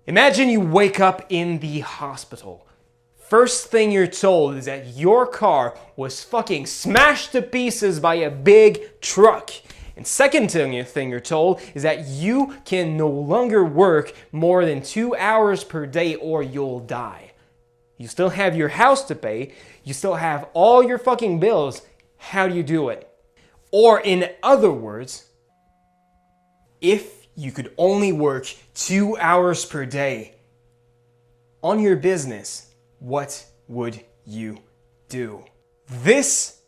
Imagine you wake up in the hospital. First thing you're told is that your car was fucking smashed to pieces by a big truck. And second thing you're told is that you can no longer work more than 2 hours per day or you'll die. You still have your house to pay. You still have all your fucking bills. How do you do it? Or in other words, if you could only work 2 hours per day on your business, what would you do? This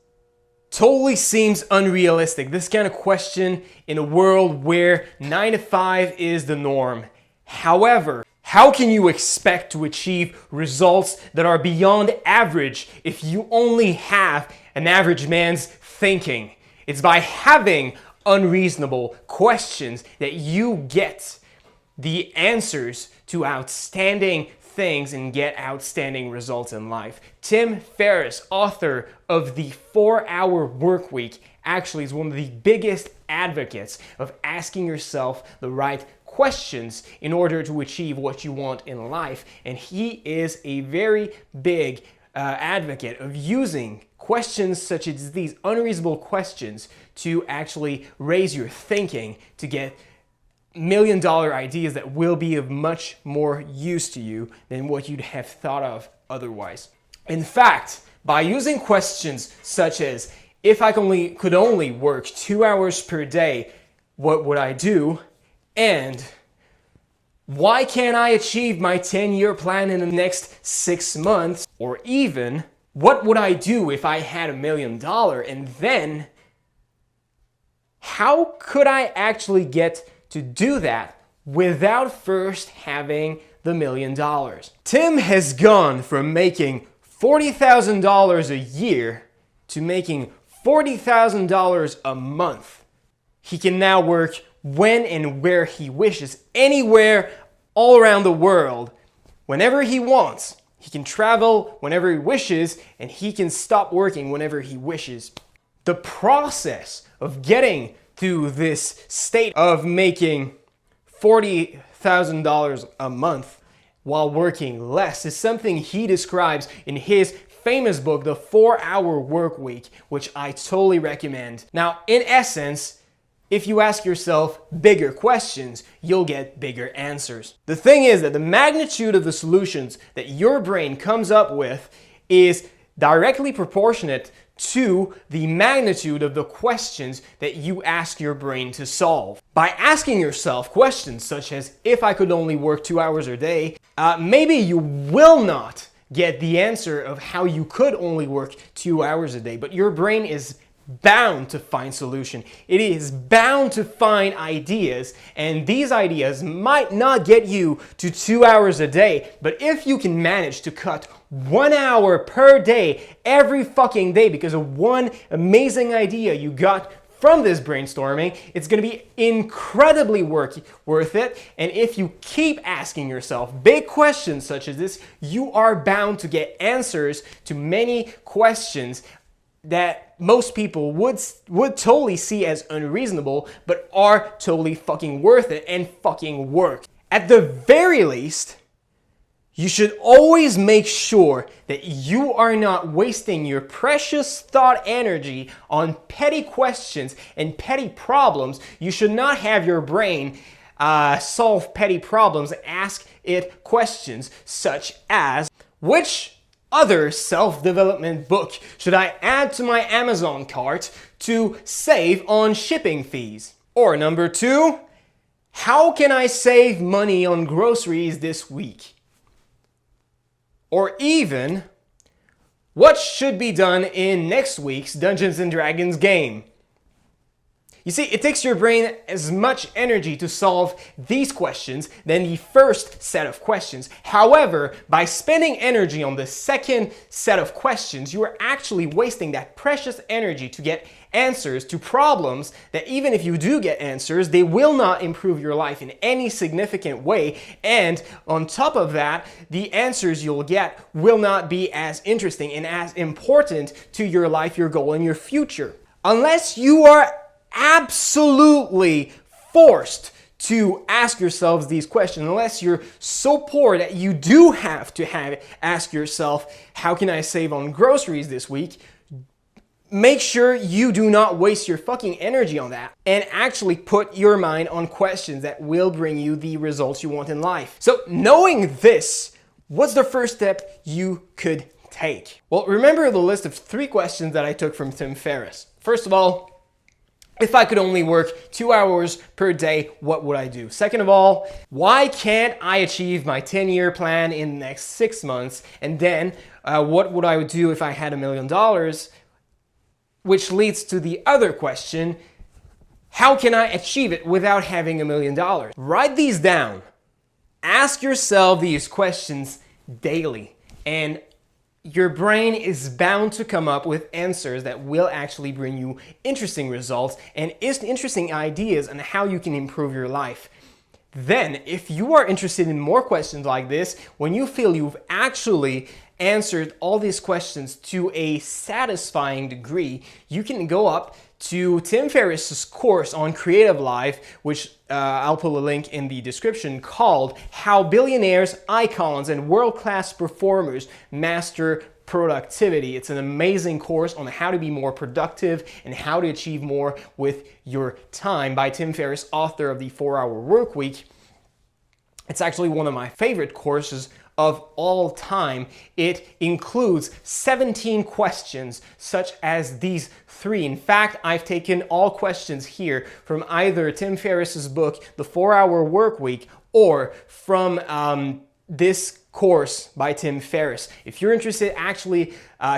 totally seems unrealistic. This kind of question in a world where 9 to 5 is the norm. However, how can you expect to achieve results that are beyond average if you only have an average man's thinking? It's by having unreasonable questions that you get the answers to outstanding things and get outstanding results in life. Tim Ferriss, author of the 4-Hour Workweek, actually is one of the biggest advocates of asking yourself the right questions in order to achieve what you want in life. And he is a very big advocate of using questions such as these unreasonable questions to actually raise your thinking to get million-dollar ideas that will be of much more use to you than what you'd have thought of otherwise. In fact, by using questions such as, if I could only work 2 hours per day, what would I do? And why can't I achieve my 10-year plan in the next 6 months? Or even, what would I do if I had $1 million? And then, how could I actually get to do that without first having the $1 million? Tim has gone from making $40,000 a year to making $40,000 a month. He can now work when and where he wishes, anywhere all around the world, whenever he wants. He can travel whenever he wishes, and he can stop working whenever he wishes. The process of getting to this state of making $40,000 a month while working less is something he describes in his famous book, The 4-Hour Workweek, which I totally recommend. Now, in essence, if you ask yourself bigger questions, you'll get bigger answers. The thing is that the magnitude of the solutions that your brain comes up with is directly proportionate to the magnitude of the questions that you ask your brain to solve. By asking yourself questions such as, if I could only work 2 hours a day, maybe you will not get the answer of how you could only work 2 hours a day, but your brain is bound to find solution. It is bound to find ideas, and these ideas might not get you to 2 hours a day, but if you can manage to cut 1 hour per day every fucking day because of one amazing idea you got from this brainstorming, it's going to be incredibly worth it. And if you keep asking yourself big questions such as this, you are bound to get answers to many questions that most people would totally see as unreasonable, but are totally fucking worth it and fucking work. At the very least, you should always make sure that you are not wasting your precious thought energy on petty questions and petty problems. You should not have your brain solve petty problems and ask it questions such as, which other self-development book should I add to my Amazon cart to save on shipping fees? Or number 2, how can I save money on groceries this week? Or even, what should be done in next week's Dungeons & Dragons game? You see, it takes your brain as much energy to solve these questions than the first set of questions. However, by spending energy on the second set of questions, you are actually wasting that precious energy to get answers to problems that even if you do get answers, they will not improve your life in any significant way. And on top of that, the answers you'll get will not be as interesting and as important to your life, your goal, and your future. Unless you are absolutely forced to ask yourselves these questions, unless you're so poor that you do have to ask yourself, how can I save on groceries this week? Make sure you do not waste your fucking energy on that and actually put your mind on questions that will bring you the results you want in life. So knowing this, what's the first step you could take? Well, remember the list of 3 questions that I took from Tim Ferriss. First of all, if I could only work 2 hours per day, what would I do? Second of all, why can't I achieve my 10-year plan in the next 6 months? And then, what would I do if I had $1 million? Which leads to the other question, how can I achieve it without having $1 million? Write these down. Ask yourself these questions daily, and your brain is bound to come up with answers that will actually bring you interesting results and interesting ideas on how you can improve your life. Then, if you are interested in more questions like this, when you feel you've actually answered all these questions to a satisfying degree, you can go up to Tim Ferriss's course on creative life, which I'll put a link in the description, called How Billionaires, Icons, and World-Class Performers Master Productivity. It's an amazing course on how to be more productive and how to achieve more with your time by Tim Ferriss, author of the 4-Hour Workweek. It's actually one of my favorite courses of all time. It includes 17 questions such as these 3. In fact, I've taken all questions here from either Tim Ferriss's book, The 4-Hour Workweek, or from this course by Tim Ferriss. If you're interested, actually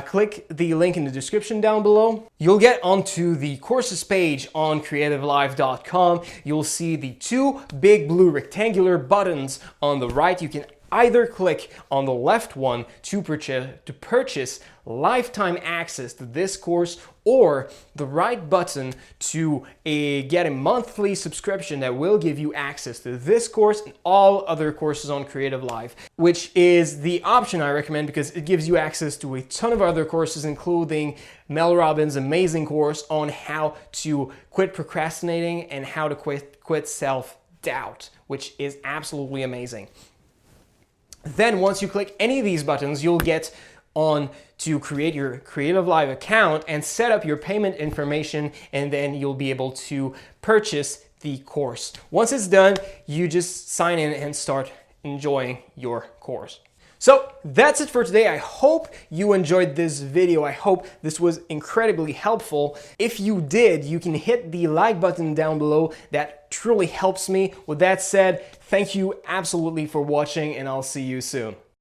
click the link in the description down below. You'll get onto the courses page on creativelife.com. You'll see the 2 big blue rectangular buttons on the right. You can either click on the left one to purchase lifetime access to this course, or the right button to get a monthly subscription that will give you access to this course and all other courses on Creative Life, which is the option I recommend because it gives you access to a ton of other courses, including Mel Robbins' amazing course on how to quit procrastinating and how to quit self-doubt, which is absolutely amazing. Then once you click any of these buttons, you'll get on to create your Creative Live account and set up your payment information, and then you'll be able to purchase the course. Once it's done, you just sign in and start enjoying your course. So that's it for today. I hope you enjoyed this video. I hope this was incredibly helpful. If you did, you can hit the like button down below. That truly helps me. With that said, thank you absolutely for watching, and I'll see you soon.